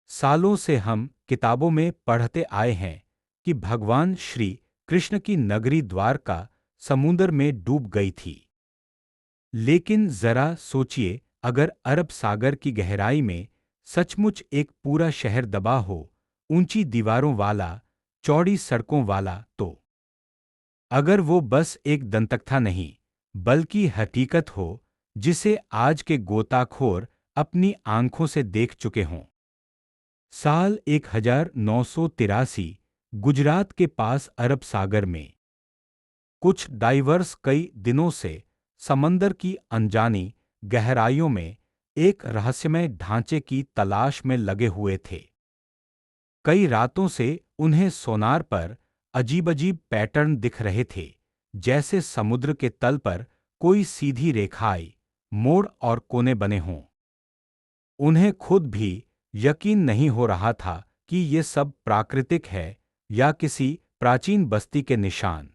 सालों से हम किताबों में पढ़ते आए हैं कि भगवान श्री कृष्ण की नगरी द्वारका समुद्र में डूब गई थी। लेकिन जरा सोचिए, अगर अरब सागर की गहराई में सचमुच एक पूरा शहर दबा हो, ऊंची दीवारों वाला, चौड़ी सड़कों वाला, तो अगर वो बस एक दंतकथा नहीं, बल्कि हकीकत हो जिसे आज के गोताखोर अपनी आंखों से देख चुके हों। साल 1983, गुजरात के पास अरब सागर में कुछ डाइवर्स कई दिनों से समंदर की अनजानी गहराइयों में एक रहस्यमय ढांचे की तलाश में लगे हुए थे। कई रातों से उन्हें सोनार पर अजीब-अजीब पैटर्न दिख रहे थे, जैसे समुद्र के तल पर कोई सीधी रेखाएं, मोड़ और कोने बने हों। उन्हें खुद भी यकीन नहीं हो रहा था कि ये सब प्राकृतिक है या किसी प्राचीन बस्ती के निशान।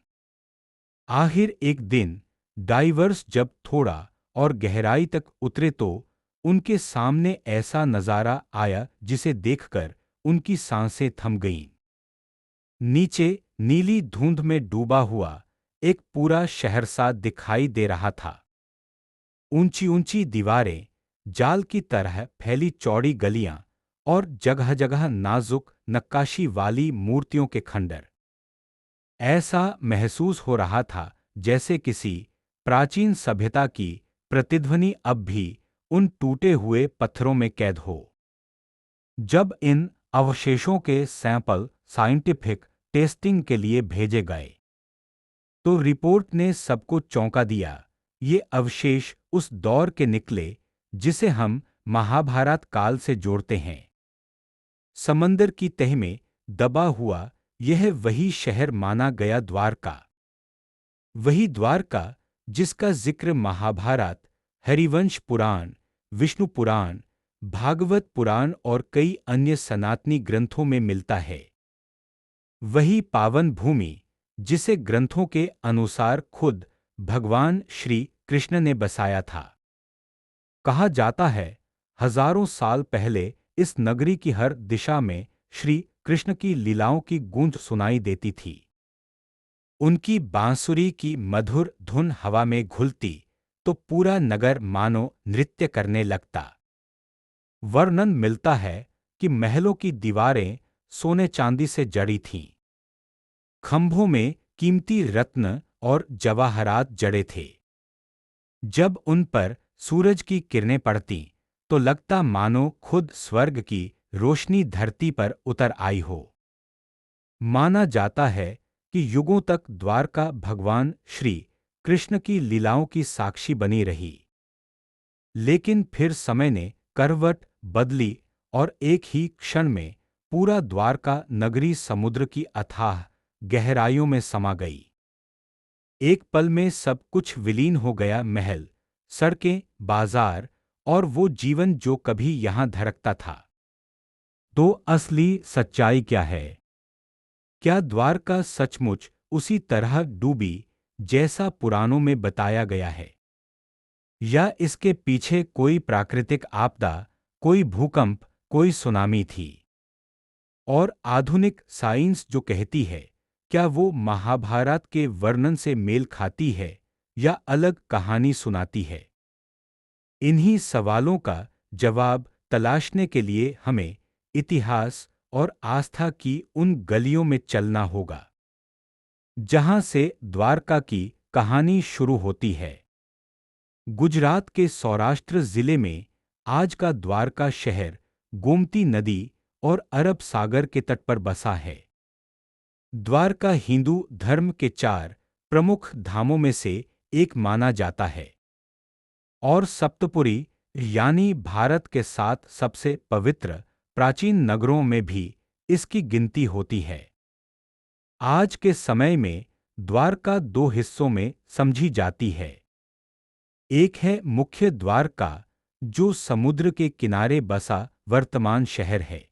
आखिर एक दिन डाइवर्स जब थोड़ा और गहराई तक उतरे तो उनके सामने ऐसा नजारा आया जिसे देखकर उनकी सांसें थम गईं। नीचे नीली धुंध में डूबा हुआ एक पूरा शहर सा दिखाई दे रहा था। ऊंची ऊंची दीवारें, जाल की तरह फैली चौड़ी गलियां और जगह जगह नाजुक नक्काशी वाली मूर्तियों के खंडर। ऐसा महसूस हो रहा था जैसे किसी प्राचीन सभ्यता की प्रतिध्वनि अब भी उन टूटे हुए पत्थरों में कैद हो। जब इन अवशेषों के सैंपल साइंटिफिक टेस्टिंग के लिए भेजे गए, तो रिपोर्ट ने सबको चौंका दिया। ये अवशेष उस दौर के निकले जिसे हम महाभारत काल से जोड़ते हैं। समंदर की तह में दबा हुआ यह वही शहर माना गया द्वारका। वही द्वारका जिसका जिक्र महाभारत, हरिवंश पुराण, विष्णु पुराण, भागवत पुराण और कई अन्य सनातनी ग्रंथों में मिलता है। वही पावन भूमि जिसे ग्रंथों के अनुसार खुद भगवान श्री कृष्ण ने बसाया था। कहा जाता है, हजारों साल पहले इस नगरी की हर दिशा में श्री कृष्ण की लीलाओं की गूंज सुनाई देती थी। उनकी बांसुरी की मधुर धुन हवा में घुलती तो पूरा नगर मानो नृत्य करने लगता। वर्णन मिलता है कि महलों की दीवारें सोने चांदी से जड़ी थीं। खंभों में कीमती रत्न और जवाहरात जड़े थे। जब उन पर सूरज की किरणें पड़तीं तो लगता मानो खुद स्वर्ग की रोशनी धरती पर उतर आई हो। माना जाता है कि युगों तक द्वारका भगवान श्री कृष्ण की लीलाओं की साक्षी बनी रही। लेकिन फिर समय ने करवट बदली और एक ही क्षण में पूरा द्वारका नगरी समुद्र की अथाह गहराइयों में समा गई। एक पल में सब कुछ विलीन हो गया। महल, सड़कें, बाजार और वो जीवन जो कभी यहां धड़कता था। तो असली सच्चाई क्या है? क्या द्वारका सचमुच उसी तरह डूबी जैसा पुराणों में बताया गया है? या इसके पीछे कोई प्राकृतिक आपदा, कोई भूकंप, कोई सुनामी थी? और आधुनिक साइंस जो कहती है, क्या वो महाभारत के वर्णन से मेल खाती है या अलग कहानी सुनाती है? इन्हीं सवालों का जवाब तलाशने के लिए हमें इतिहास और आस्था की उन गलियों में चलना होगा जहां से द्वारका की कहानी शुरू होती है। गुजरात के सौराष्ट्र जिले में आज का द्वारका शहर गोमती नदी और अरब सागर के तट पर बसा है। द्वारका हिंदू धर्म के 4 प्रमुख धामों में से एक माना जाता है और सप्तपुरी यानी भारत के 7 सबसे पवित्र प्राचीन नगरों में भी इसकी गिनती होती है। आज के समय में द्वारका 2 हिस्सों में समझी जाती है। एक है मुख्य द्वारका, जो समुद्र के किनारे बसा वर्तमान शहर है,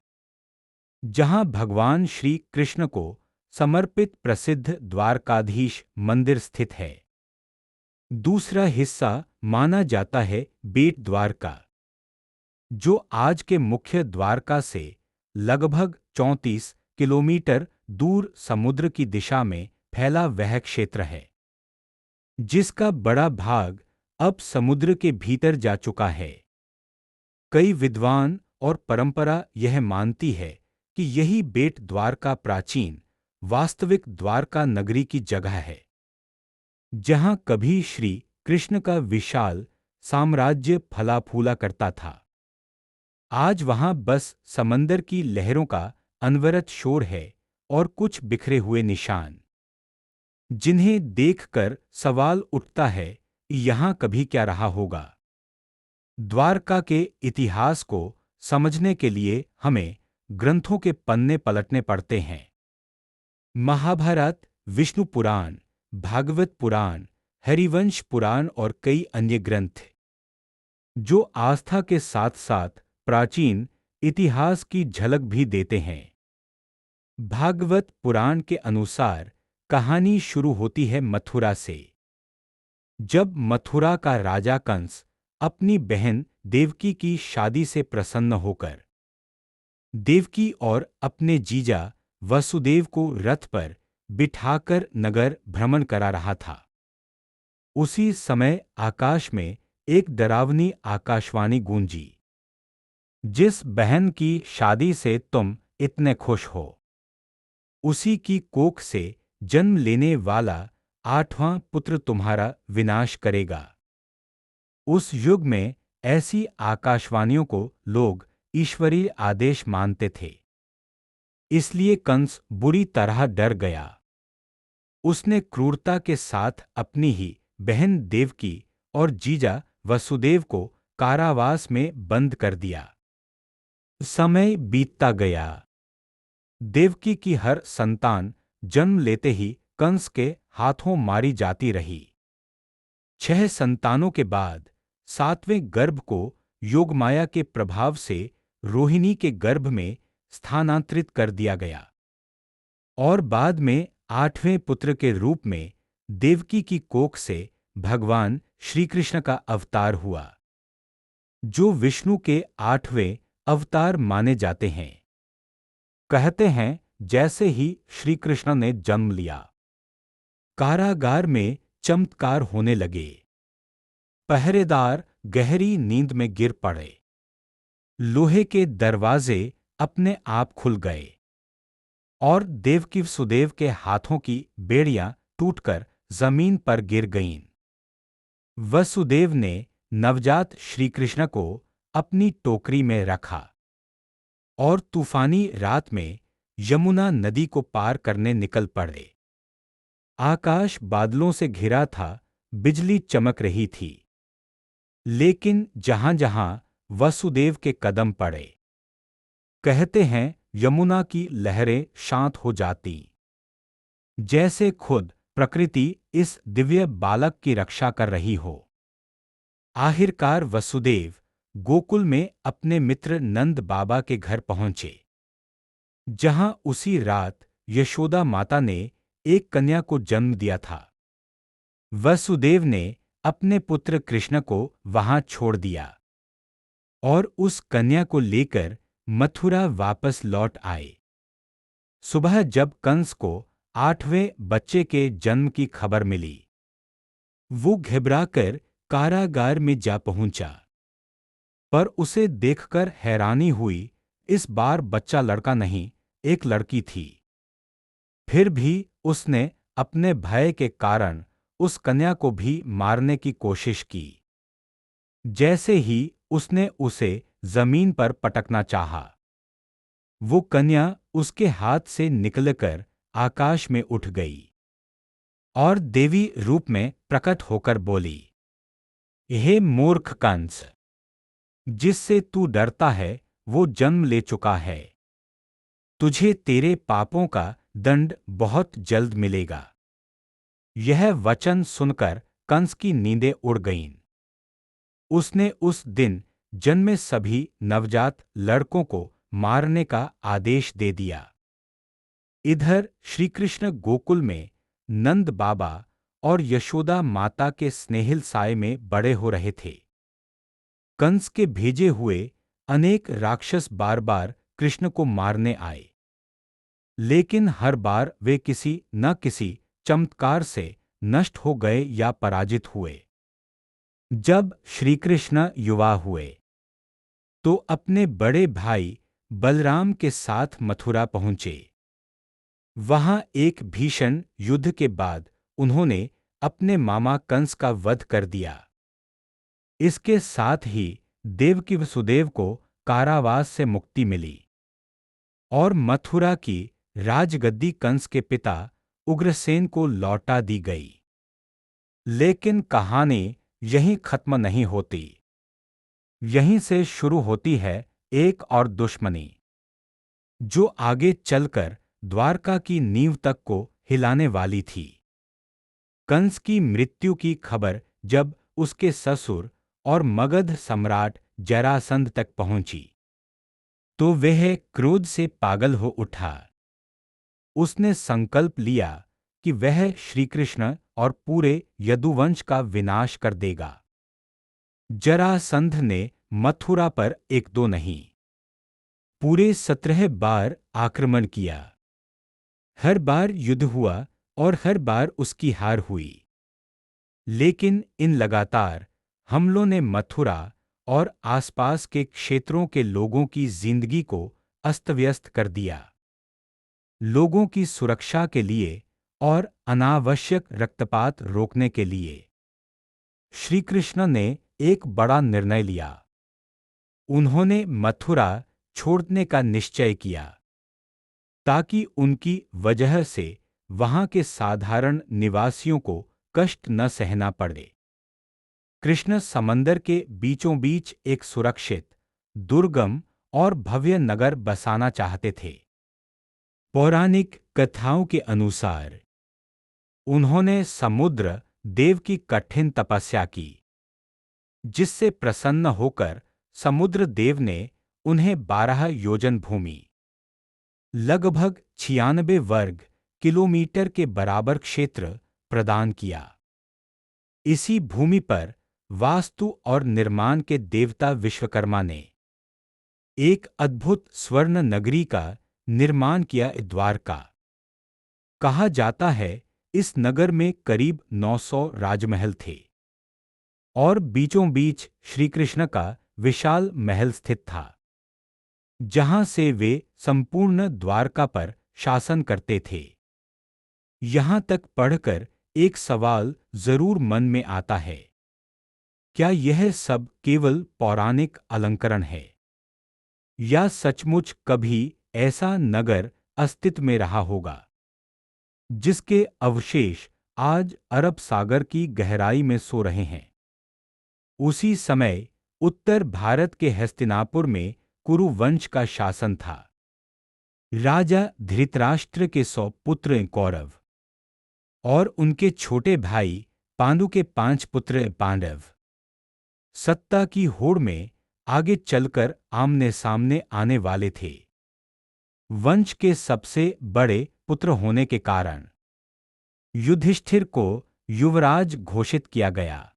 जहां भगवान श्री कृष्ण को समर्पित प्रसिद्ध द्वारकाधीश मंदिर स्थित है। दूसरा हिस्सा माना जाता है बेट द्वारका, जो आज के मुख्य द्वारका से लगभग 34 किलोमीटर दूर समुद्र की दिशा में फैला वह क्षेत्र है जिसका बड़ा भाग अब समुद्र के भीतर जा चुका है। कई विद्वान और परंपरा यह मानती है कि यही बेट द्वारका प्राचीन वास्तविक द्वारका नगरी की जगह है, जहां कभी श्री कृष्ण का विशाल साम्राज्य फला फूला करता था। आज वहां बस समंदर की लहरों का अनवरत शोर है और कुछ बिखरे हुए निशान, जिन्हें देखकर सवाल उठता है कि यहां कभी क्या रहा होगा। द्वारका के इतिहास को समझने के लिए हमें ग्रंथों के पन्ने पलटने पड़ते हैं। महाभारत, विष्णु पुराण, भागवत पुराण, हरिवंश पुराण और कई अन्य ग्रंथ, जो आस्था के साथ साथ प्राचीन इतिहास की झलक भी देते हैं। भागवत पुराण के अनुसार कहानी शुरू होती है मथुरा से, जब मथुरा का राजा कंस अपनी बहन देवकी की शादी से प्रसन्न होकर देवकी और अपने जीजा वसुदेव को रथ पर बिठाकर नगर भ्रमण करा रहा था। उसी समय आकाश में एक डरावनी आकाशवाणी गूंजी, जिस बहन की शादी से तुम इतने खुश हो, उसी की कोख से जन्म लेने वाला 8वां पुत्र तुम्हारा विनाश करेगा। उस युग में ऐसी आकाशवाणियों को लोग ईश्वरीय आदेश मानते थे, इसलिए कंस बुरी तरह डर गया। उसने क्रूरता के साथ अपनी ही बहन देवकी और जीजा वसुदेव को कारावास में बंद कर दिया। समय बीतता गया। देवकी की हर संतान जन्म लेते ही कंस के हाथों मारी जाती रही। 6 संतानों के बाद 7वें गर्भ को योगमाया के प्रभाव से रोहिणी के गर्भ में स्थानांतरित कर दिया गया और बाद में 8वें पुत्र के रूप में देवकी की कोख से भगवान श्री कृष्ण का अवतार हुआ, जो विष्णु के 8वें अवतार माने जाते हैं। कहते हैं जैसे ही श्री कृष्ण ने जन्म लिया, कारागार में चमत्कार होने लगे। पहरेदार गहरी नींद में गिर पड़े, लोहे के दरवाजे अपने आप खुल गए और देवकी सुदेव के हाथों की बेड़ियां टूटकर जमीन पर गिर गईं। वसुदेव ने नवजात श्री कृष्ण को अपनी टोकरी में रखा और तूफानी रात में यमुना नदी को पार करने निकल पड़े। आकाश बादलों से घिरा था, बिजली चमक रही थी, लेकिन जहां-जहां वसुदेव के कदम पड़े, कहते हैं यमुना की लहरें शांत हो जाती, जैसे खुद प्रकृति इस दिव्य बालक की रक्षा कर रही हो। आखिरकार वसुदेव गोकुल में अपने मित्र नंद बाबा के घर पहुंचे, जहां उसी रात यशोदा माता ने एक कन्या को जन्म दिया था। वसुदेव ने अपने पुत्र कृष्ण को वहां छोड़ दिया और उस कन्या को लेकर मथुरा वापस लौट आए। सुबह जब कंस को 8वें बच्चे के जन्म की खबर मिली, वो घबराकर कारागार में जा पहुंचा, पर उसे देखकर हैरानी हुई। इस बार बच्चा लड़का नहीं, एक लड़की थी। फिर भी उसने अपने भय के कारण उस कन्या को भी मारने की कोशिश की। जैसे ही उसने उसे जमीन पर पटकना चाहा, वो कन्या उसके हाथ से निकलकर आकाश में उठ गई और देवी रूप में प्रकट होकर बोली, हे मूर्ख कंस, जिससे तू डरता है वो जन्म ले चुका है। तुझे तेरे पापों का दंड बहुत जल्द मिलेगा। यह वचन सुनकर कंस की नींदें उड़ गईं। उसने उस दिन जन्मे सभी नवजात लड़कों को मारने का आदेश दे दिया। इधर श्रीकृष्ण गोकुल में नंद बाबा और यशोदा माता के स्नेहिल साय में बड़े हो रहे थे। कंस के भेजे हुए अनेक राक्षस बार बार कृष्ण को मारने आए। लेकिन हर बार वे किसी न किसी चमत्कार से नष्ट हो गए या पराजित हुए। जब श्रीकृष्ण युवा हुए तो अपने बड़े भाई बलराम के साथ मथुरा पहुंचे। वहां एक भीषण युद्ध के बाद उन्होंने अपने मामा कंस का वध कर दिया। इसके साथ ही देवकी वसुदेव को कारावास से मुक्ति मिली और मथुरा की राजगद्दी कंस के पिता उग्रसेन को लौटा दी गई। लेकिन कहानी यहीं खत्म नहीं होती। यहीं से शुरू होती है एक और दुश्मनी, जो आगे चलकर द्वारका की नींव तक को हिलाने वाली थी। कंस की मृत्यु की खबर जब उसके ससुर और मगध सम्राट जरासंध तक पहुंची तो वह क्रोध से पागल हो उठा। उसने संकल्प लिया कि वह श्रीकृष्ण और पूरे यदुवंश का विनाश कर देगा। जरासंध ने मथुरा पर एक दो नहीं, पूरे 17 बार आक्रमण किया। हर बार युद्ध हुआ और हर बार उसकी हार हुई। लेकिन इन लगातार हमलों ने मथुरा और आसपास के क्षेत्रों के लोगों की जिंदगी को अस्त-व्यस्त कर दिया। लोगों की सुरक्षा के लिए और अनावश्यक रक्तपात रोकने के लिए श्रीकृष्ण ने एक बड़ा निर्णय लिया। उन्होंने मथुरा छोड़ने का निश्चय किया ताकि उनकी वजह से वहां के साधारण निवासियों को कष्ट न सहना पड़े। कृष्ण समंदर के बीचों बीच एक सुरक्षित, दुर्गम और भव्य नगर बसाना चाहते थे। पौराणिक कथाओं के अनुसार उन्होंने समुद्र देव की कठिन तपस्या की, जिससे प्रसन्न होकर समुद्र देव ने उन्हें 12 योजन भूमि, लगभग 96 वर्ग किलोमीटर के बराबर क्षेत्र प्रदान किया। इसी भूमि पर वास्तु और निर्माण के देवता विश्वकर्मा ने एक अद्भुत स्वर्ण नगरी का निर्माण किया। द्वारका कहा जाता है इस नगर में करीब 900 राजमहल थे और बीचों बीच श्रीकृष्ण का विशाल महल स्थित था, जहां से वे संपूर्ण द्वारका पर शासन करते थे। यहां तक पढ़कर एक सवाल जरूर मन में आता है, क्या यह सब केवल पौराणिक अलंकरण है या सचमुच कभी ऐसा नगर अस्तित्व में रहा होगा, जिसके अवशेष आज अरब सागर की गहराई में सो रहे हैं। उसी समय उत्तर भारत के हस्तिनापुर में कुरु वंश का शासन था। राजा धृतराष्ट्र के 100 पुत्र कौरव और उनके छोटे भाई पांडु के 5 पुत्र पांडव सत्ता की होड़ में आगे चलकर आमने सामने आने वाले थे। वंश के सबसे बड़े पुत्र होने के कारण युधिष्ठिर को युवराज घोषित किया गया।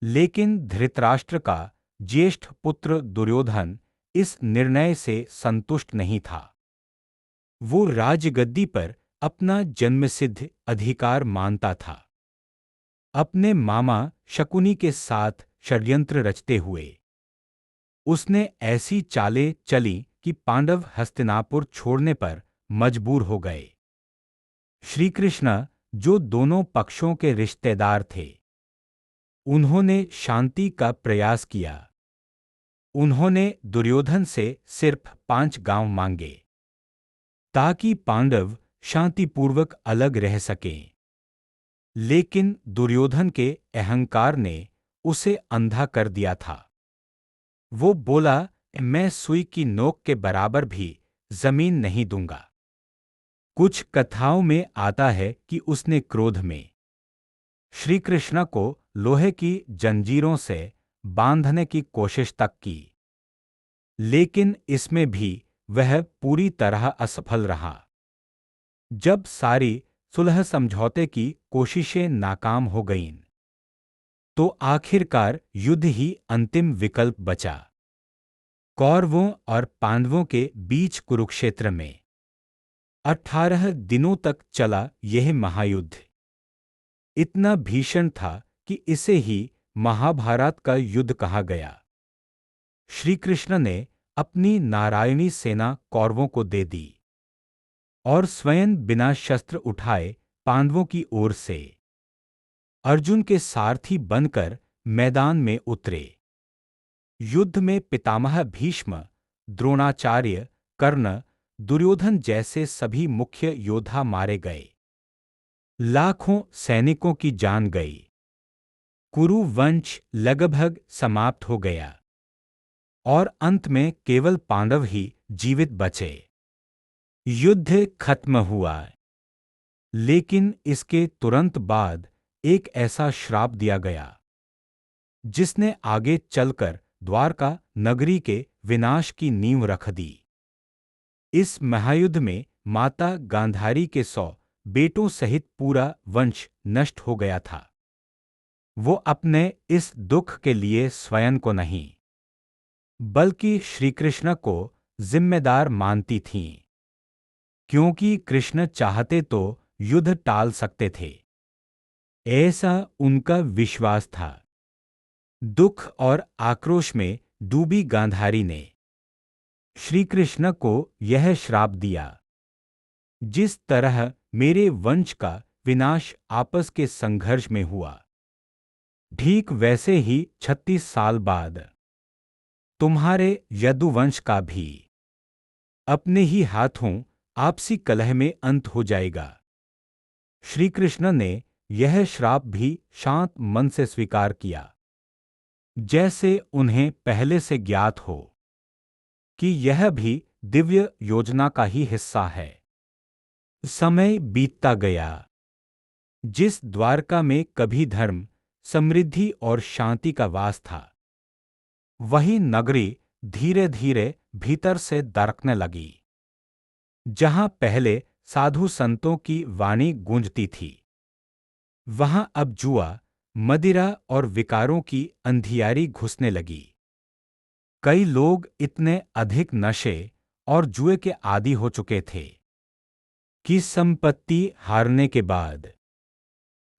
लेकिन धृतराष्ट्र का ज्येष्ठ पुत्र दुर्योधन इस निर्णय से संतुष्ट नहीं था। वो राजगद्दी पर अपना जन्मसिद्ध अधिकार मानता था। अपने मामा शकुनी के साथ षड्यंत्र रचते हुए उसने ऐसी चालें चली कि पांडव हस्तिनापुर छोड़ने पर मजबूर हो गए। श्रीकृष्ण, जो दोनों पक्षों के रिश्तेदार थे, उन्होंने शांति का प्रयास किया। उन्होंने दुर्योधन से सिर्फ 5 गांव मांगे ताकि पांडव शांतिपूर्वक अलग रह सकें। लेकिन दुर्योधन के अहंकार ने उसे अंधा कर दिया था। वो बोला, मैं सुई की नोक के बराबर भी जमीन नहीं दूंगा। कुछ कथाओं में आता है कि उसने क्रोध में श्रीकृष्ण को लोहे की जंजीरों से बांधने की कोशिश तक की, लेकिन इसमें भी वह पूरी तरह असफल रहा। जब सारी सुलह समझौते की कोशिशें नाकाम हो गईं, तो आखिरकार युद्ध ही अंतिम विकल्प बचा। कौरवों और पांडवों के बीच कुरुक्षेत्र में 18 दिनों तक चला यह महायुद्ध इतना भीषण था कि इसे ही महाभारत का युद्ध कहा गया। श्री कृष्ण ने अपनी नारायणी सेना कौरवों को दे दी और स्वयं बिना शस्त्र उठाए पांडवों की ओर से अर्जुन के सारथी बनकर मैदान में उतरे। युद्ध में पितामह भीष्म, द्रोणाचार्य, कर्ण, दुर्योधन जैसे सभी मुख्य योद्धा मारे गए। लाखों सैनिकों की जान गई। कुरु वंश लगभग समाप्त हो गया और अंत में केवल पांडव ही जीवित बचे। युद्ध खत्म हुआ, लेकिन इसके तुरंत बाद एक ऐसा श्राप दिया गया जिसने आगे चलकर द्वारका नगरी के विनाश की नींव रख दी। इस महायुद्ध में माता गांधारी के 100 बेटों सहित पूरा वंश नष्ट हो गया था। वो अपने इस दुख के लिए स्वयं को नहीं, बल्कि श्रीकृष्ण को जिम्मेदार मानती थीं, क्योंकि कृष्ण चाहते तो युद्ध टाल सकते थे, ऐसा उनका विश्वास था। दुख और आक्रोश में डूबी गांधारी ने श्री कृष्ण को यह श्राप दिया, जिस तरह मेरे वंश का विनाश आपस के संघर्ष में हुआ, ठीक वैसे ही 36 साल बाद तुम्हारे यदुवंश का भी अपने ही हाथों आपसी कलह में अंत हो जाएगा। श्री कृष्ण ने यह श्राप भी शांत मन से स्वीकार किया, जैसे उन्हें पहले से ज्ञात हो कि यह भी दिव्य योजना का ही हिस्सा है। समय बीतता गया। जिस द्वारका में कभी धर्म, समृद्धि और शांति का वास था, वही नगरी धीरे धीरे भीतर से दरकने लगी। जहां पहले साधु संतों की वाणी गूंजती थी, वहां अब जुआ, मदिरा और विकारों की अंधियारी घुसने लगी। कई लोग इतने अधिक नशे और जुए के आदी हो चुके थे कि संपत्ति हारने के बाद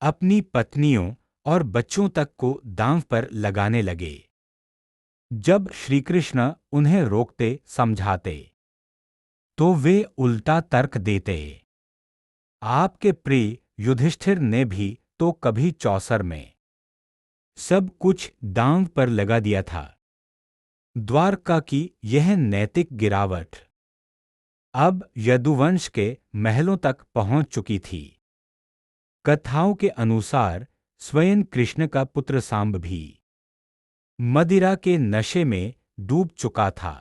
अपनी पत्नियों और बच्चों तक को दांव पर लगाने लगे। जब श्रीकृष्ण उन्हें रोकते, समझाते, तो वे उल्टा तर्क देते। आपके प्रिय युधिष्ठिर ने भी तो कभी चौसर में सब कुछ दांव पर लगा दिया था। द्वारका की यह नैतिक गिरावट अब यदुवंश के महलों तक पहुंच चुकी थी। कथाओं के अनुसार स्वयं कृष्ण का पुत्र सांब भी मदिरा के नशे में डूब चुका था।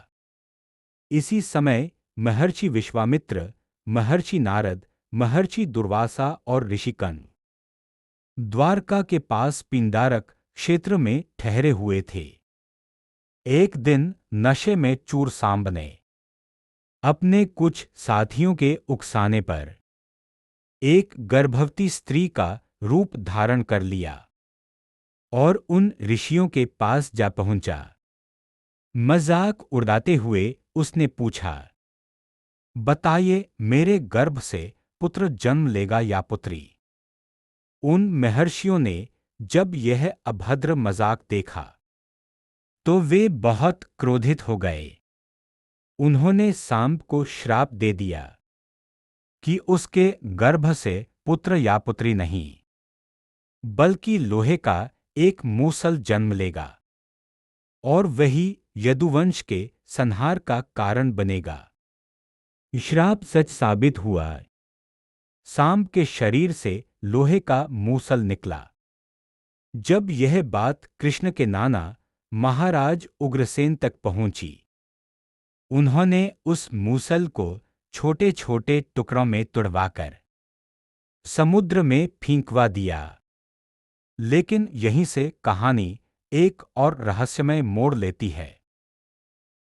इसी समय महर्षि विश्वामित्र, महर्षि नारद, महर्षि दुर्वासा और ऋषिकण द्वारका के पास पिंडारक क्षेत्र में ठहरे हुए थे। एक दिन नशे में चूर सांब ने अपने कुछ साथियों के उकसाने पर एक गर्भवती स्त्री का रूप धारण कर लिया और उन ऋषियों के पास जा पहुंचा। मजाक उड़ाते हुए उसने पूछा, बताइए, मेरे गर्भ से पुत्र जन्म लेगा या पुत्री? उन महर्षियों ने जब यह अभद्र मजाक देखा तो वे बहुत क्रोधित हो गए। उन्होंने सांब को श्राप दे दिया कि उसके गर्भ से पुत्र या पुत्री नहीं, बल्कि लोहे का एक मूसल जन्म लेगा और वही यदुवंश के संहार का कारण बनेगा। श्राप सच साबित हुआ। सांब के शरीर से लोहे का मूसल निकला। जब यह बात कृष्ण के नाना महाराज उग्रसेन तक पहुंची, उन्होंने उस मूसल को छोटे छोटे टुकड़ों में तुड़वाकर समुद्र में फेंकवा दिया। लेकिन यहीं से कहानी एक और रहस्यमय मोड़ लेती है।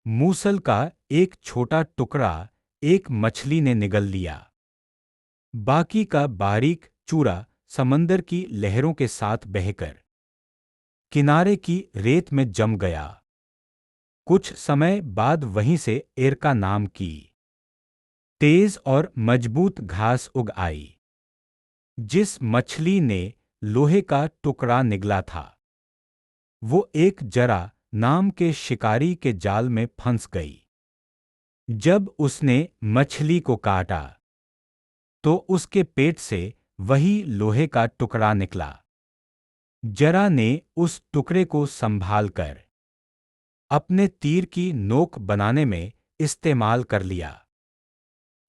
मूसल का एक छोटा टुकड़ा एक मछली ने निगल लिया। बाकी का बारीक चूरा समंदर की लहरों के साथ बहकर किनारे की रेत में जम गया। कुछ समय बाद वहीं से एरका नाम की तेज और मजबूत घास उग आई। जिस मछली ने लोहे का टुकड़ा निगला था, वो एक जरा नाम के शिकारी के जाल में फंस गई। जब उसने मछली को काटा, तो उसके पेट से वही लोहे का टुकड़ा निकला। जरा ने उस टुकड़े को संभालकर अपने तीर की नोक बनाने में इस्तेमाल कर लिया।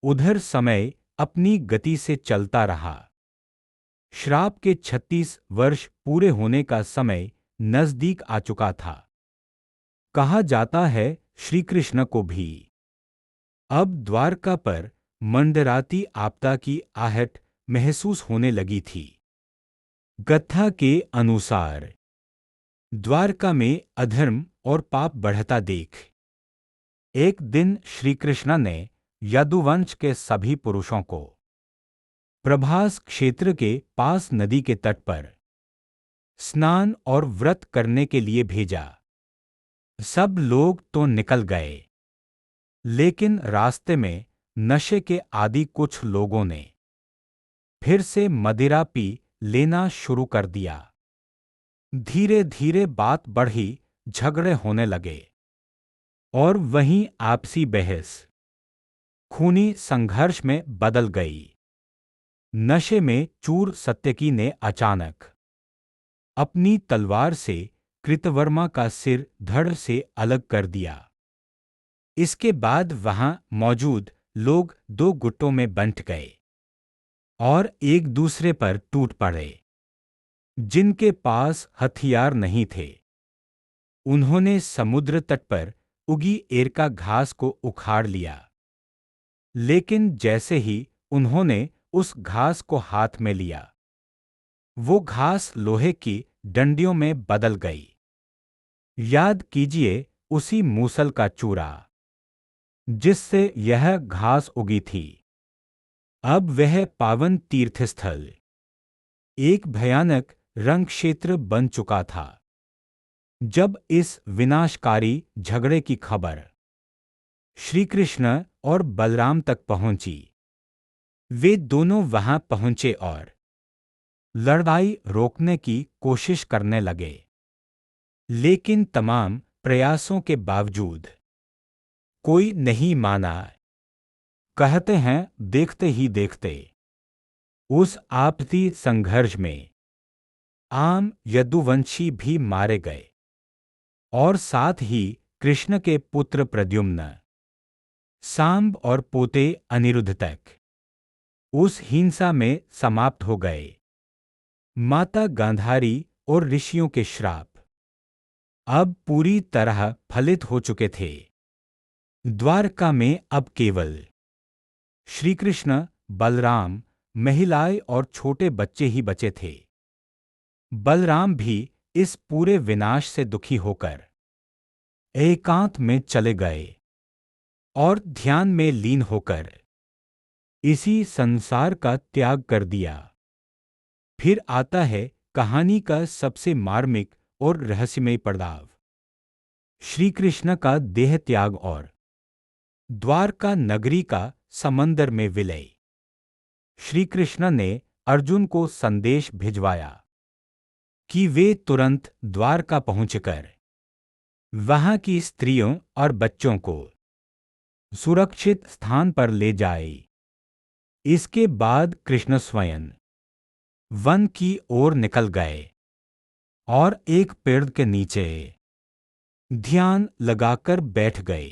उधर समय अपनी गति से चलता रहा। श्राप के 36 वर्ष पूरे होने का समय नजदीक आ चुका था। कहा जाता है श्री कृष्ण को भी अब द्वारका पर मंडराती आपदा की आहट महसूस होने लगी थी। कथा के अनुसार द्वारका में अधर्म और पाप बढ़ता देख एक दिन श्री कृष्ण ने यदुवंश के सभी पुरुषों को प्रभास क्षेत्र के पास नदी के तट पर स्नान और व्रत करने के लिए भेजा। सब लोग तो निकल गए, लेकिन रास्ते में नशे के आदी कुछ लोगों ने फिर से मदिरा पी लेना शुरू कर दिया। धीरे धीरे बात बढ़ी, झगड़े होने लगे और वहीं आपसी बहस खूनी संघर्ष में बदल गई। नशे में चूर सत्यकी ने अचानक अपनी तलवार से कृतवर्मा का सिर धड़ से अलग कर दिया। इसके बाद वहां मौजूद लोग दो गुटों में बंट गए और एक दूसरे पर टूट पड़े। जिनके पास हथियार नहीं थे, उन्होंने समुद्र तट पर उगी एरका घास को उखाड़ लिया। लेकिन जैसे ही उन्होंने उस घास को हाथ में लिया, वो घास लोहे की डंडियों में बदल गई। याद कीजिए उसी मूसल का चूरा जिससे यह घास उगी थी। अब वह पावन तीर्थस्थल एक भयानक रण क्षेत्र बन चुका था। जब इस विनाशकारी झगड़े की खबर श्री कृष्ण और बलराम तक पहुंची, वे दोनों वहां पहुंचे और लड़ाई रोकने की कोशिश करने लगे। लेकिन तमाम प्रयासों के बावजूद कोई नहीं माना। कहते हैं देखते ही देखते उस आपसी संघर्ष में आम यदुवंशी भी मारे गए और साथ ही कृष्ण के पुत्र प्रद्युम्न, सांब और पोते अनिरुद्ध तक उस हिंसा में समाप्त हो गए। माता गांधारी और ऋषियों के श्राप अब पूरी तरह फलित हो चुके थे। द्वारका में अब केवल श्री कृष्ण, बलराम, महिलाएं और छोटे बच्चे ही बचे थे। बलराम भी इस पूरे विनाश से दुखी होकर एकांत में चले गए और ध्यान में लीन होकर इसी संसार का त्याग कर दिया। फिर आता है कहानी का सबसे मार्मिक और रहस्यमय पड़ाव, श्री कृष्ण का देह त्याग और द्वारका नगरी का समंदर में विलय। श्री कृष्ण ने अर्जुन को संदेश भिजवाया कि वे तुरंत द्वारका पहुंचकर वहां की स्त्रियों और बच्चों को सुरक्षित स्थान पर ले जाए। इसके बाद कृष्ण स्वयं वन की ओर निकल गए और एक पेड़ के नीचे ध्यान लगाकर बैठ गए।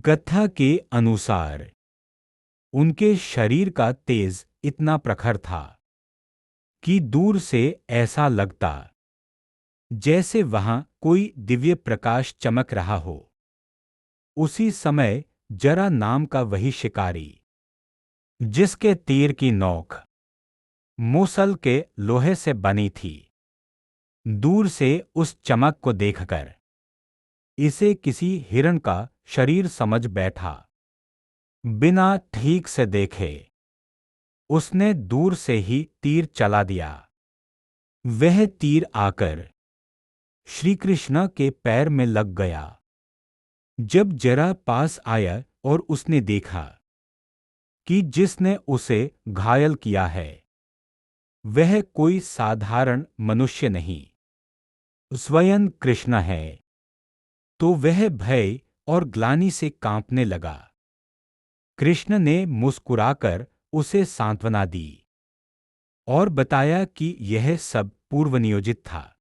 कथा के अनुसार उनके शरीर का तेज इतना प्रखर था कि दूर से ऐसा लगता जैसे वहां कोई दिव्य प्रकाश चमक रहा हो। उसी समय जरा नाम का वही शिकारी, जिसके तीर की नोक मूसल के लोहे से बनी थी, दूर से उस चमक को देखकर इसे किसी हिरण का शरीर समझ बैठा। बिना ठीक से देखे उसने दूर से ही तीर चला दिया। वह तीर आकर श्री कृष्ण के पैर में लग गया जब जरा पास आया और उसने देखा कि जिसने उसे घायल किया है वह कोई साधारण मनुष्य नहीं, स्वयं कृष्ण है, तो वह भय और ग्लानि से कांपने लगा। कृष्ण ने मुस्कुराकर उसे सांत्वना दी और बताया कि यह सब पूर्वनियोजित था,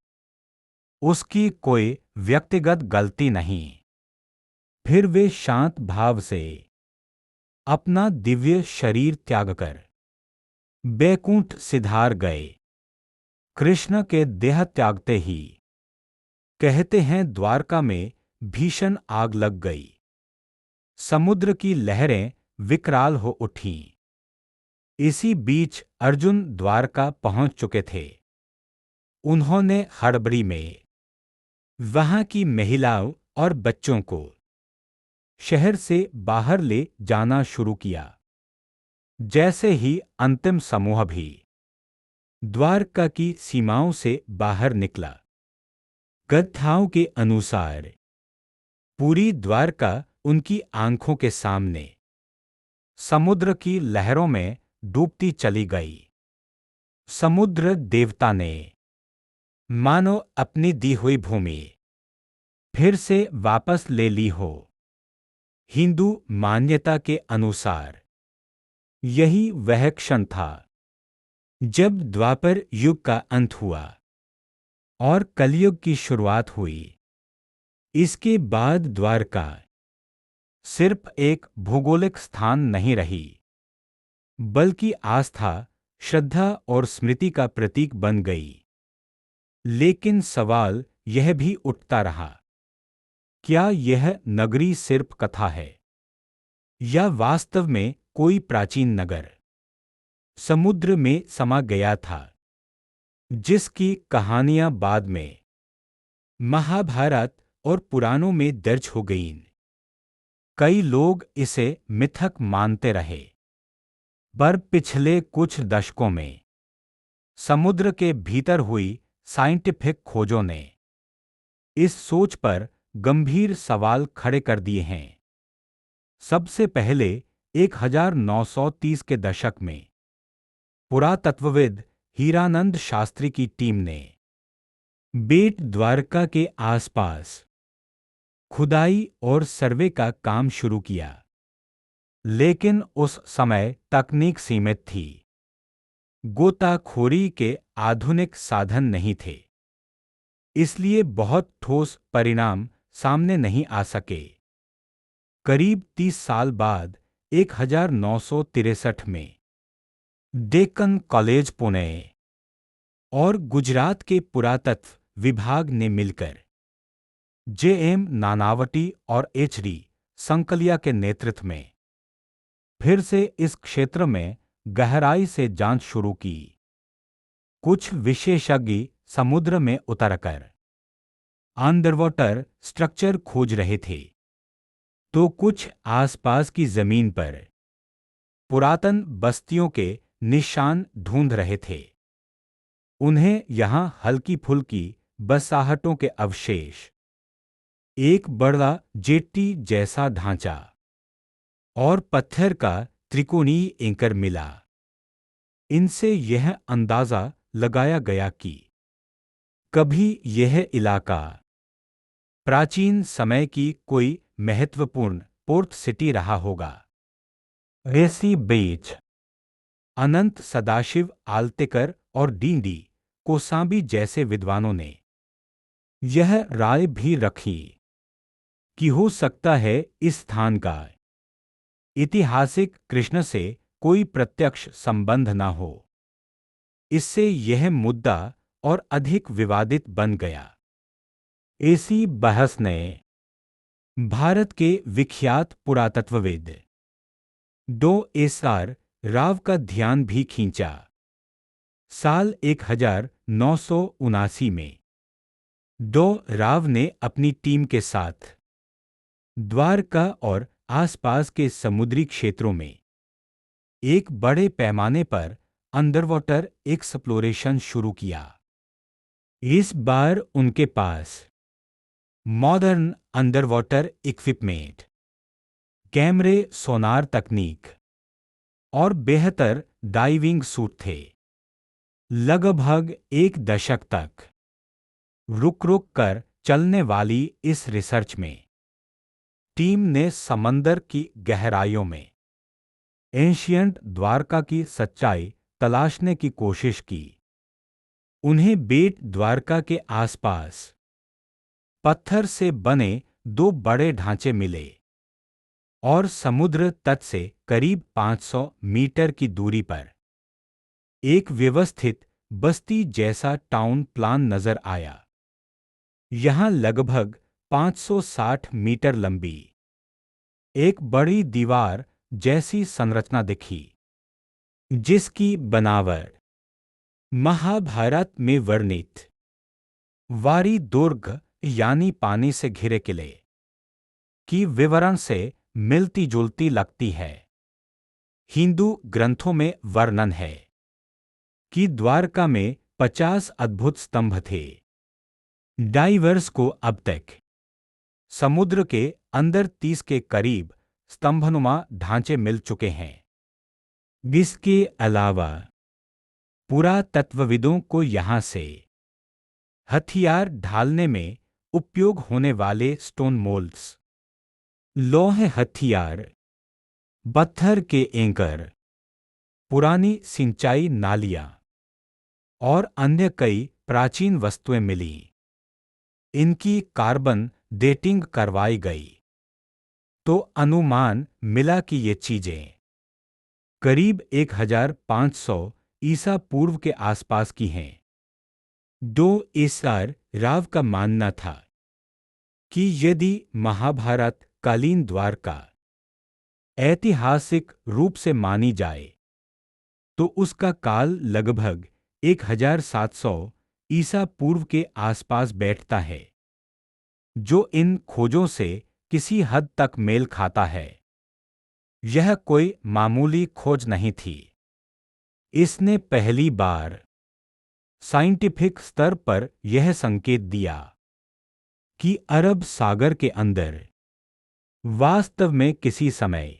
उसकी कोई व्यक्तिगत गलती नहीं। फिर वे शांत भाव से अपना दिव्य शरीर त्याग कर बैकुंठ सिधार गए। कृष्ण के देह त्यागते ही कहते हैं द्वारका में भीषण आग लग गई। समुद्र की लहरें विकराल हो उठीं। इसी बीच अर्जुन द्वारका पहुंच चुके थे। उन्होंने हड़बड़ी में वहां की महिलाओं और बच्चों को शहर से बाहर ले जाना शुरू किया। जैसे ही अंतिम समूह भी द्वारका की सीमाओं से बाहर निकला, कथाओं के अनुसार पूरी द्वारका उनकी आंखों के सामने समुद्र की लहरों में डूबती चली गई। समुद्र देवता ने मानो अपनी दी हुई भूमि फिर से वापस ले ली हो। हिंदू मान्यता के अनुसार यही वह क्षण था जब द्वापर युग का अंत हुआ और कलयुग की शुरुआत हुई। इसके बाद द्वारका सिर्फ एक भौगोलिक स्थान नहीं रही, बल्कि आस्था, श्रद्धा और स्मृति का प्रतीक बन गई। लेकिन सवाल यह भी उठता रहा, क्या यह नगरी सिर्फ कथा है या वास्तव में कोई प्राचीन नगर समुद्र में समा गया था, जिसकी कहानियां बाद में महाभारत और पुराणों में दर्ज हो गईं। कई लोग इसे मिथक मानते रहे, पर पिछले कुछ दशकों में समुद्र के भीतर हुई साइंटिफिक खोजों ने इस सोच पर गंभीर सवाल खड़े कर दिए हैं। सबसे पहले 1930 के दशक में पुरातत्वविद हीरानंद शास्त्री की टीम ने बेट द्वारका के आसपास खुदाई और सर्वे का काम शुरू किया। लेकिन उस समय तकनीक सीमित थी, गोताखोरी के आधुनिक साधन नहीं थे, इसलिए बहुत ठोस परिणाम सामने नहीं आ सके। करीब 30 साल बाद 1963 में डेक्कन कॉलेज पुणे और गुजरात के पुरातत्व विभाग ने मिलकर जे.एम. नानावटी और एच.डी. संकलिया के नेतृत्व में फिर से इस क्षेत्र में गहराई से जांच शुरू की। कुछ विशेषज्ञ समुद्र में उतरकर अंडरवाटर स्ट्रक्चर खोज रहे थे, तो कुछ आसपास की जमीन पर पुरातन बस्तियों के निशान ढूंढ रहे थे। उन्हें यहां हल्की फुल्की बसाहटों के अवशेष, एक बड़ा जेट्टी जैसा ढांचा और पत्थर का त्रिकोणीय एंकर मिला। इनसे यह अंदाजा लगाया गया कि कभी यह इलाका प्राचीन समय की कोई महत्वपूर्ण पोर्ट सिटी रहा होगा। इसी बीच अनंत सदाशिव आलतेकर और डी.डी. कोसांबी जैसे विद्वानों ने यह राय भी रखी कि हो सकता है इस स्थान का ऐतिहासिक कृष्ण से कोई प्रत्यक्ष संबंध न हो। इससे यह मुद्दा और अधिक विवादित बन गया। इसी बहस ने भारत के विख्यात पुरातत्वविद डॉ. एस.आर. राव का ध्यान भी खींचा। साल 1979 में डॉ. राव ने अपनी टीम के साथ द्वारका और आसपास के समुद्री क्षेत्रों में एक बड़े पैमाने पर अंडरवाटर एक्सप्लोरेशन शुरू किया। इस बार उनके पास मॉडर्न अंडर वाटर इक्विपमेंट, कैमरे, सोनार तकनीक और बेहतर डाइविंग सूट थे। लगभग एक दशक तक रुक रुक कर चलने वाली इस रिसर्च में टीम ने समंदर की गहराइयों में एंशियंट द्वारका की सच्चाई तलाशने की कोशिश की। उन्हें बेट द्वारका के आसपास पत्थर से बने दो बड़े ढांचे मिले और समुद्र तट से करीब 500 मीटर की दूरी पर एक व्यवस्थित बस्ती जैसा टाउन प्लान नजर आया। यहां लगभग 560 मीटर लंबी एक बड़ी दीवार जैसी संरचना दिखी, जिसकी बनावट महाभारत में वर्णित वारी दुर्ग यानी पानी से घिरे किले की विवरण से मिलती जुलती लगती है। हिंदू ग्रंथों में वर्णन है कि द्वारका में 50 अद्भुत स्तंभ थे। डाइवर्स को अब तक समुद्र के अंदर 30 के करीब स्तंभनुमा ढांचे मिल चुके हैं। इसके अलावा पुरातत्वविदों को यहां से हथियार ढालने में उपयोग होने वाले स्टोन मोल्ड्स, लोहे हथियार, पत्थर के एंकर, पुरानी सिंचाई नालियां और अन्य कई प्राचीन वस्तुएं मिली। इनकी कार्बन डेटिंग करवाई गई तो अनुमान मिला कि ये चीजें करीब 1500 ईसा पूर्व के आसपास की हैं। डो एसआर राव का मानना था कि यदि महाभारत कालीन द्वारका ऐतिहासिक रूप से मानी जाए तो उसका काल लगभग 1700 ईसा पूर्व के आसपास बैठता है, जो इन खोजों से किसी हद तक मेल खाता है। यह कोई मामूली खोज नहीं थी। इसने पहली बार साइंटिफिक स्तर पर यह संकेत दिया कि अरब सागर के अंदर वास्तव में किसी समय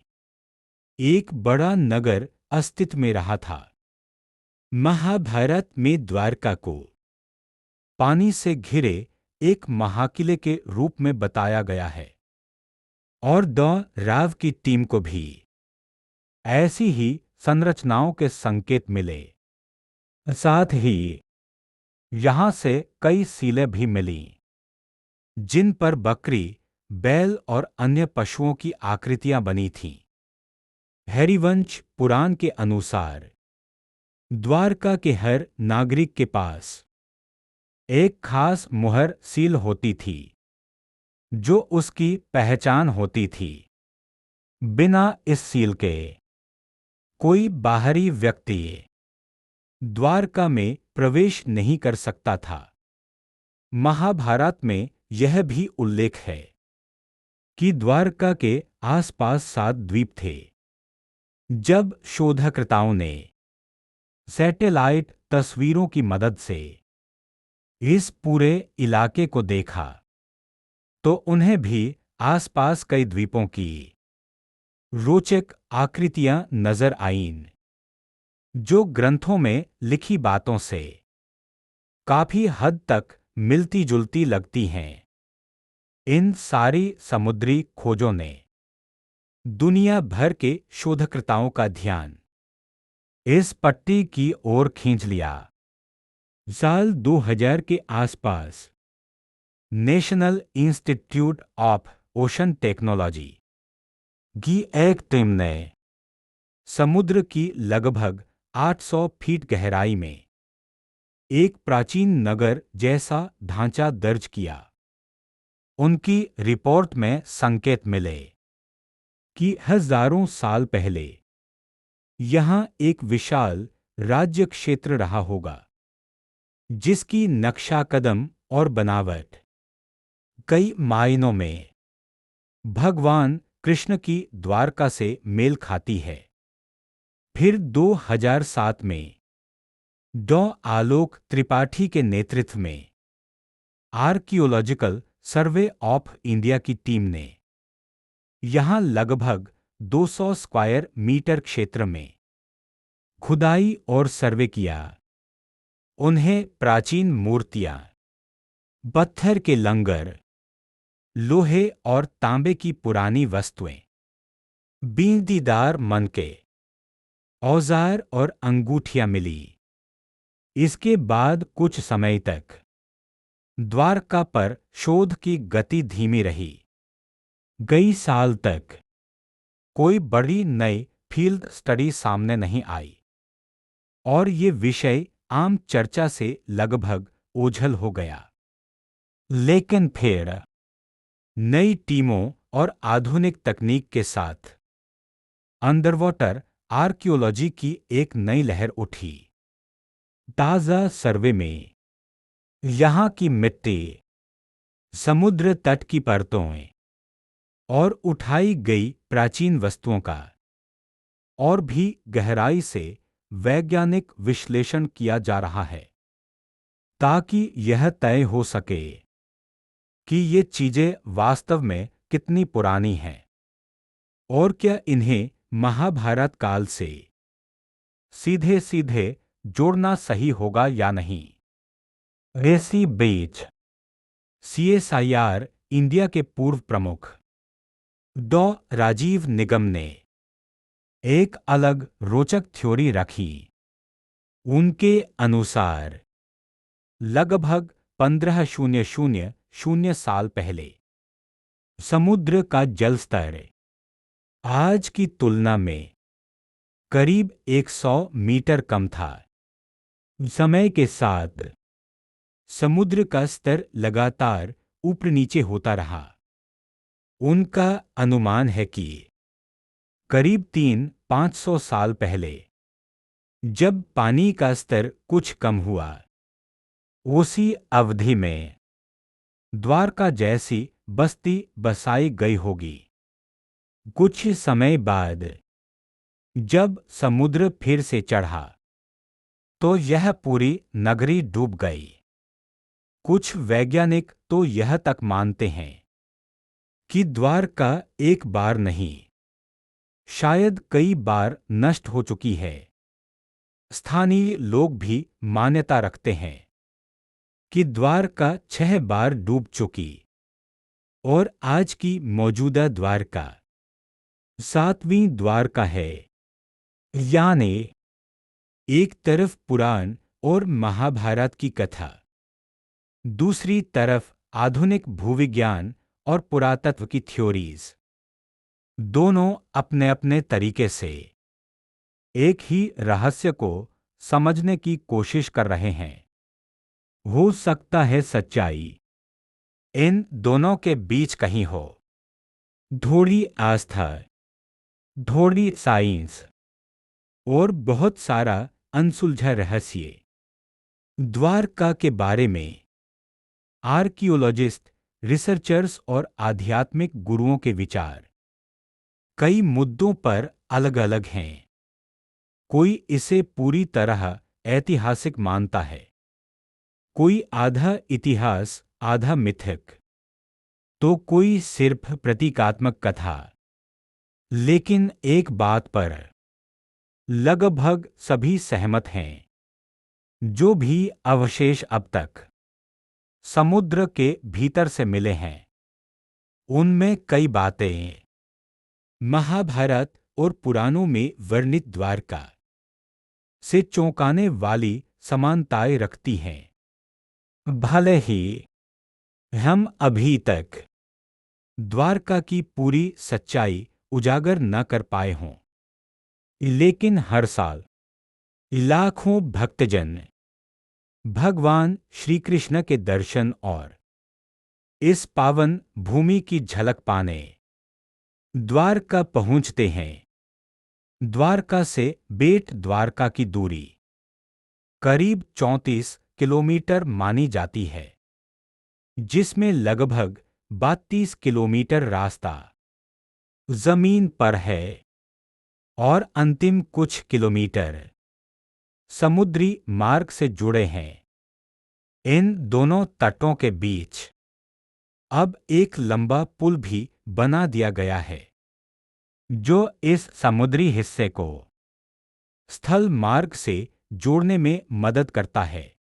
एक बड़ा नगर अस्तित्व में रहा था। महाभारत में द्वारका को पानी से घिरे एक महाकिले के रूप में बताया गया है और द राव की टीम को भी ऐसी ही संरचनाओं के संकेत मिले। साथ ही यहां से कई सीलें भी मिलीं, जिन पर बकरी, बैल और अन्य पशुओं की आकृतियां बनी थीं। हरिवंश पुराण के अनुसार द्वारका के हर नागरिक के पास एक खास मुहर सील होती थी, जो उसकी पहचान होती थी। बिना इस सील के कोई बाहरी व्यक्ति द्वारका में प्रवेश नहीं कर सकता था। महाभारत में यह भी उल्लेख है कि द्वारका के आसपास 7 द्वीप थे। जब शोधकर्ताओं ने सैटेलाइट तस्वीरों की मदद से इस पूरे इलाके को देखा तो उन्हें भी आसपास कई द्वीपों की रोचक आकृतियां नजर आईं, जो ग्रंथों में लिखी बातों से काफी हद तक मिलती जुलती लगती हैं। इन सारी समुद्री खोजों ने दुनिया भर के शोधकर्ताओं का ध्यान इस पट्टी की ओर खींच लिया। साल 2000 के आसपास national institute of ocean technology की एक टीम ने समुद्र की लगभग 800 फीट गहराई में एक प्राचीन नगर जैसा ढांचा दर्ज किया। उनकी रिपोर्ट में संकेत मिले कि हजारों साल पहले यहां एक विशाल राज्य क्षेत्र रहा होगा, जिसकी नक्शा कदम और बनावट कई मायनों में भगवान कृष्ण की द्वारका से मेल खाती है। फिर 2007 में डॉ. आलोक त्रिपाठी के नेतृत्व में आर्कियोलॉजिकल सर्वे ऑफ इंडिया की टीम ने यहां लगभग 200 स्क्वायर मीटर क्षेत्र में खुदाई और सर्वे किया। उन्हें प्राचीन मूर्तियां, पत्थर के लंगर, लोहे और तांबे की पुरानी वस्तुएं, बींदीदार मनके, औजार और अंगूठियां मिली। इसके बाद कुछ समय तक द्वारका पर शोध की गति धीमी रही। कई साल तक कोई बड़ी नई फील्ड स्टडी सामने नहीं आई और ये विषय आम चर्चा से लगभग ओझल हो गया। लेकिन फिर नई टीमों और आधुनिक तकनीक के साथ अंडरवाटर आर्कियोलॉजी की एक नई लहर उठी। ताज़ा सर्वे में यहाँ की मिट्टी, समुद्र तट की परतों और उठाई गई प्राचीन वस्तुओं का और भी गहराई से वैज्ञानिक विश्लेषण किया जा रहा है ताकि यह तय हो सके कि ये चीजें वास्तव में कितनी पुरानी हैं और क्या इन्हें महाभारत काल से सीधे सीधे जोड़ना सही होगा या नहीं। इसी बीच CSIR इंडिया के पूर्व प्रमुख डॉ. राजीव निगम ने एक अलग रोचक थ्योरी रखी। उनके अनुसार लगभग 15,000 साल पहले समुद्र का जल स्तर आज की तुलना में करीब 100 मीटर कम था। समय के साथ समुद्र का स्तर लगातार ऊपर नीचे होता रहा। उनका अनुमान है कि करीब 300-500 साल पहले जब पानी का स्तर कुछ कम हुआ, उसी अवधि में द्वारका जैसी बस्ती बसाई गई होगी। कुछ समय बाद जब समुद्र फिर से चढ़ा तो यह पूरी नगरी डूब गई। कुछ वैज्ञानिक तो यह तक मानते हैं कि द्वारका एक बार नहीं, शायद कई बार नष्ट हो चुकी है। स्थानीय लोग भी मान्यता रखते हैं कि द्वारका 6 बार डूब चुकी और आज की मौजूदा द्वारका 7वीं द्वारका है। यानी एक तरफ पुराण और महाभारत की कथा, दूसरी तरफ आधुनिक भूविज्ञान और पुरातत्व की थ्योरीज, दोनों अपने अपने तरीके से एक ही रहस्य को समझने की कोशिश कर रहे हैं। हो सकता है सच्चाई इन दोनों के बीच कहीं हो। थोड़ी आस्था, थोड़ी साइंस और बहुत सारा अनसुलझा रहस्य। द्वारका के बारे में आर्कियोलॉजिस्ट, रिसर्चर्स और आध्यात्मिक गुरुओं के विचार कई मुद्दों पर अलग अलग हैं। कोई इसे पूरी तरह ऐतिहासिक मानता है, कोई आधा इतिहास आधा मिथिक, तो कोई सिर्फ प्रतीकात्मक कथा। लेकिन एक बात पर लगभग सभी सहमत हैं, जो भी अवशेष अब तक समुद्र के भीतर से मिले हैं, उनमें कई बातें महाभारत और पुराणों में वर्णित द्वारका से चौंकाने वाली समानताएं रखती हैं। भले ही हम अभी तक द्वारका की पूरी सच्चाई उजागर न कर पाए हों, लेकिन हर साल लाखों भक्तजन भगवान श्री कृष्ण के दर्शन और इस पावन भूमि की झलक पाने द्वारका पहुंचते हैं। द्वारका से बेट द्वारका की दूरी करीब 34 किलोमीटर मानी जाती है, जिसमें लगभग 32 किलोमीटर रास्ता जमीन पर है और अंतिम कुछ किलोमीटर समुद्री मार्ग से जुड़े हैं। इन दोनों तटों के बीच अब एक लंबा पुल भी बना दिया गया है जो इस समुद्री हिस्से को स्थल मार्ग से जोड़ने में मदद करता है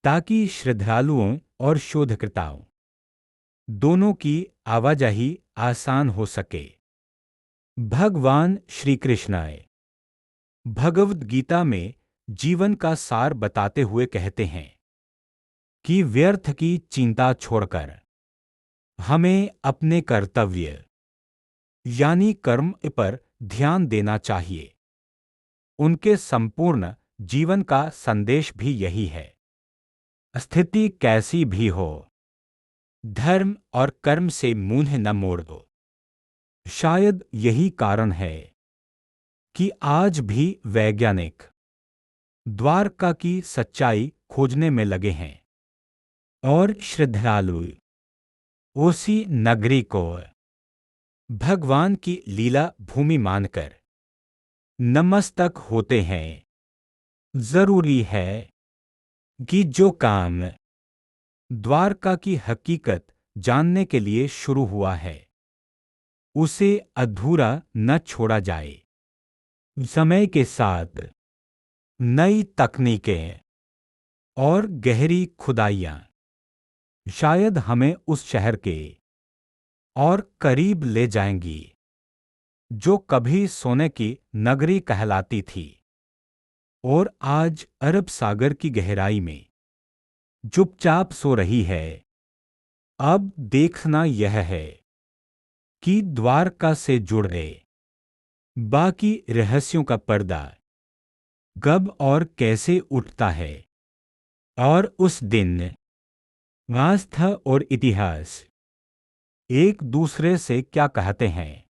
ताकि श्रद्धालुओं और शोधकर्ताओं दोनों की आवाजाही आसान हो सके। भगवान श्री कृष्ण भगवद गीता में जीवन का सार बताते हुए कहते हैं कि व्यर्थ की चिंता छोड़कर हमें अपने कर्तव्य यानी कर्म पर ध्यान देना चाहिए। उनके संपूर्ण जीवन का संदेश भी यही है। स्थिति कैसी भी हो, धर्म और कर्म से मुंह न मोड़ दो। शायद यही कारण है कि आज भी वैज्ञानिक द्वारका की सच्चाई खोजने में लगे हैं और श्रद्धालु उसी नगरी को भगवान की लीला भूमि मानकर नतमस्तक होते हैं। जरूरी है कि जो काम द्वारका की हकीकत जानने के लिए शुरू हुआ है उसे अधूरा न छोड़ा जाए। समय के साथ नई तकनीकें और गहरी खुदाइयां शायद हमें उस शहर के और करीब ले जाएंगी जो कभी सोने की नगरी कहलाती थी और आज अरब सागर की गहराई में चुपचाप सो रही है। अब देखना यह है कि द्वारका से जुड़े बाकी रहस्यों का पर्दा कब और कैसे उठता है और उस दिन आस्था और इतिहास एक दूसरे से क्या कहते हैं।